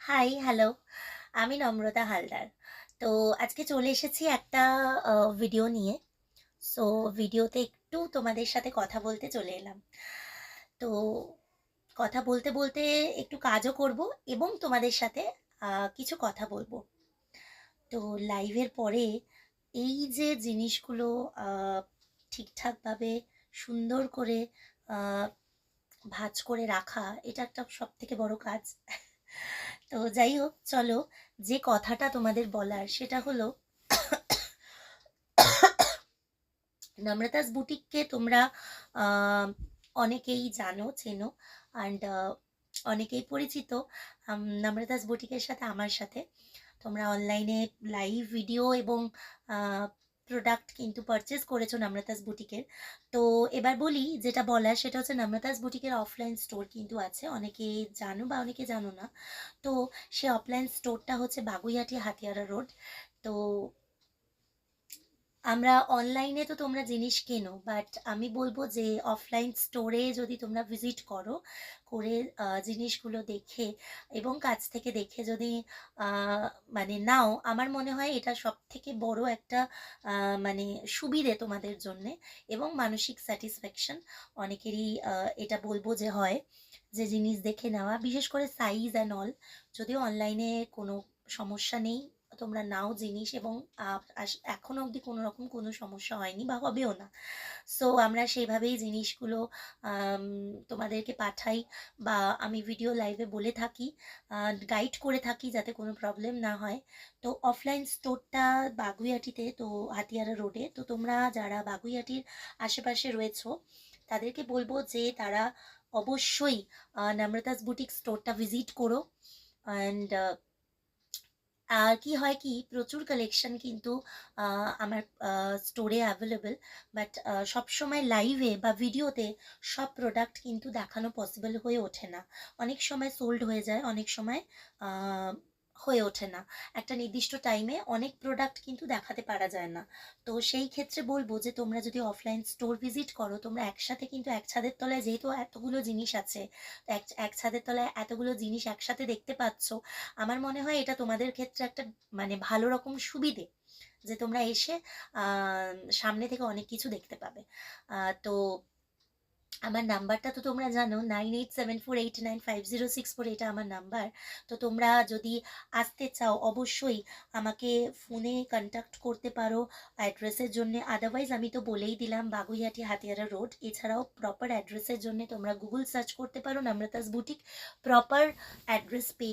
High, hello. আমি নম্রতা হালদার। তো আজকে চলে এসেছি একটা ভিডিও নিয়ে। সো ভিডিওতে একটু তোমাদের সাথে কথা বলতে চলে এলাম। তো কথা বলতে, বলতে একটু কাজও করব এবং তোমাদের সাথে কিছু কথা বলবো। তো লাইভের পরে এই যে জিনিসগুলো আ ঠিকঠাকভাবে সুন্দর করে আ ভাঁজ করে রাখা, এটা একটা সবথেকে বড় কাজ। তো যাই হোক, চলো, যে কথাটা তোমাদের বলার সেটা হলো, নম্রতাস বুটিককে তোমরা আহ, অনেকেই জানো, চেনো, অ্যান্ড অনেকেই পরিচিত। নম্রতাস বুটিকের সাথে আমার সাথে তোমরা অনলাইনে লাইভ ভিডিও এবং প্রোডাক্ট কিন্তু পারচেস করেছো নম্রতাস বুটিকের। তো এবার বলি, যেটা বলার সেটা হচ্ছে নম্রতাস বুটিকের অফলাইন স্টোর কিন্তু আছে, অনেকে জানো বা অনেকে জানো না। তো সে অফলাইন স্টোরটা হচ্ছে বাগুইআটি হাতিয়ারা রোড। তো আমরা অনলাইনে তো তোমরা জিনিস কেনো, বাট আমি বলবো যে অফলাইন স্টোরে যদি তোমরা ভিজিট করো, করে জিনিসগুলো দেখে এবং কাছ থেকে দেখে যদি আহ, মানে নাও, আমার মনে হয় এটা সব থেকে বড় একটা মানে সুবিধে তোমাদের জন্যে এবং মানসিক স্যাটিসফ্যাকশন অনেকেরই এটা বলবো যে হয়, যে জিনিস দেখে নেওয়া, বিশেষ করে সাইজ অ্যান্ড অল। যদিও অনলাইনে কোনো সমস্যা নেই, তোমরা নাও জিনিস এবং এখনো অবধি কোনো রকম কোনো সমস্যা হয়নি বা হবেও না। সো আমরা সেইভাবেই জিনিসগুলো আম, তোমাদেরকে পাঠাই বা আমি ভিডিও লাইভে বলে থাকি, গাইড করে থাকি যাতে কোনো প্রবলেম না হয়। তো অফলাইন স্টোরটা বাগুইআটিতে, তো হাতিয়ারা রোডে। তো তোমরা যারা বাগুইআটির আশেপাশে রয়েছো তাদেরকে বলবো যে তারা অবশ্যই নম্রতাস বুটিক স্টোরটা ভিজিট করো। অ্যান্ড আর কি হয় কি, প্রচুর কালেকশন কিন্তু আমার স্টোরে অ্যাভেলেবেল, বাট সবসময় লাইভে বা ভিডিওতে সব প্রোডাক্ট কিন্তু দেখানো পসিবল হয়ে ওঠে না। অনেক সময় সোল্ড হয়ে যায়, অনেক সময় আহ, হয়ে ওঠে না। একটা নির্দিষ্ট টাইমে অনেক প্রোডাক্ট কিন্তু দেখাতে পারা যায় না। তো সেই ক্ষেত্রে বলবো যে তোমরা যদি অফলাইন স্টোর ভিজিট করো, তোমরা একসাথে কিন্তু এক ছাদের তলায় যেহেতু এতগুলো জিনিস আছে, এক এক ছাদের তলায় এতগুলো জিনিস একসাথে দেখতে পাচ্ছ, আমার মনে হয় এটা তোমাদের ক্ষেত্রে একটা মানে ভালো রকম সুবিধে, যে তোমরা এসে সামনে থেকে অনেক কিছু দেখতে পাবে। তো আমার নাম্বারটা তো তোমরা জানো, 9874895064, এটা আমার নাম্বার। তো তোমরা যদি আসতে চাও অবশ্যই আমাকে ফোনে কন্ট্যাক্ট করতে পারো অ্যাড্রেসের জন্য। আদারওয়াইজ আমি তো বলেই দিলাম, বাগুইহাটি হাতিয়ারা রোড। এছাড়াও প্রপার অ্যাড্রেসের জন্য তোমরা গুগল সার্চ করতে পারো নম্রতাস বুটিক, প্রপার অ্যাড্রেস পেয়ে